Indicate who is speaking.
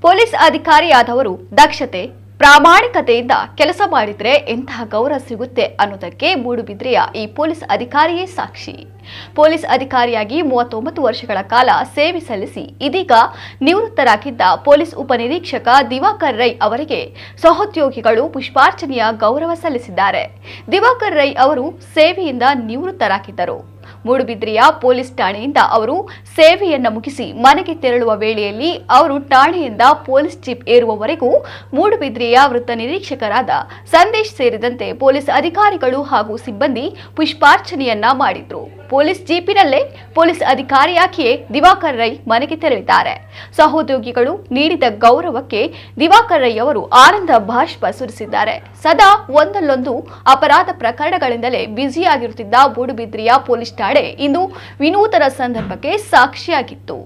Speaker 1: Police ಅಧಿಕಾರಿಯಾದವರು ದಕ್ಷತೆ ಪ್ರಾಮಾಣಿಕತೆಯಿಂದ ಕೆಲಸ ಮಾಡಿದ್ರೆ ಎಂತಹ ಗೌರವ ಸಿಗುತ್ತೆ ಅನ್ನೋದಕ್ಕೆ ಮೂಡುಬಿದ್ರೆಯ ಈ ಪೊಲೀಸ್ ಅಧಿಕಾರಿಯೇ ಸಾಕ್ಷಿ. ಪೊಲೀಸ್ ಅಧಿಕಾರಿಯಾಗಿ 39 ವರ್ಷಗಳ ಕಾಲ ಸೇವೆ ಸಲ್ಲಿಸಿ ಇದೀಗ ನಿವೃತ್ತರಾಗಿದ್ದ ಪೊಲೀಸ್ ಉಪನಿರೀಕ್ಷಕ ದಿವಾಕರ್ ರೈ ಅವರಿಗೆ ಸಹೋದ್ಯೋಗಿಗಳು ಪುಷ್ಪಾರ್ಚನೆಯ ಗೌರವ ಸಲ್ಲಿಸಿದ್ದಾರೆ. ದಿವಾಕರ್ ರೈ ಅವರು ಸೇವೆಯಿಂದ ನಿವೃತ್ತರಾಗಿದ್ದರು. ಮೂಡುಬಿದ್ರೆಯ ಪೊಲೀಸ್ ಠಾಣೆಯಿಂದ ಅವರು ಸೇವೆಯನ್ನ ಮುಗಿಸಿ ಮನೆಗೆ ತೆರಳುವ ವೇಳೆಯಲ್ಲಿ ಅವರು ಠಾಣೆಯಿಂದ ಪೊಲೀಸ್ ಜೀಪ್ ಏರುವವರೆಗೂ ಮೂಡುಬಿದ್ರೆಯ ವೃತ್ತ ನಿರೀಕ್ಷಕರಾದ ಸಂದೇಶ್ ಸೇರಿದಂತೆ ಪೊಲೀಸ್ ಅಧಿಕಾರಿಗಳು ಹಾಗೂ ಸಿಬ್ಬಂದಿ ಪುಷ್ಪಾರ್ಚನೆಯನ್ನ ಮಾಡಿದ್ರು. ಪೊಲೀಸ್ ಜೀಪಿನಲ್ಲೇ ಪೊಲೀಸ್ ಅಧಿಕಾರಿಯಾಗಿಯೇ ದಿವಾಕರ್ ರೈ ಮನೆಗೆ ತೆರಳಿದ್ದಾರೆ. ಸಹೋದ್ಯೋಗಿಗಳು ನೀಡಿದ ಗೌರವಕ್ಕೆ ದಿವಾಕರ್ ರೈ ಅವರು ಆನಂದ ಬಾಷ್ಪ ಸುರಿಸಿದ್ದಾರೆ. ಸದಾ ಒಂದಲ್ಲೊಂದು ಅಪರಾಧ ಪ್ರಕರಣಗಳಿಂದಲೇ ಬ್ಯುಸಿಯಾಗಿರುತ್ತಿದ್ದ ಮೂಡುಬಿದ್ರೆಯ ಪೊಲೀಸ್ ಠಾಣೆ ಇಂದು ವಿನೂತನ ಸಂದರ್ಭಕ್ಕೆ ಸಾಕ್ಷಿಯಾಗಿತ್ತು.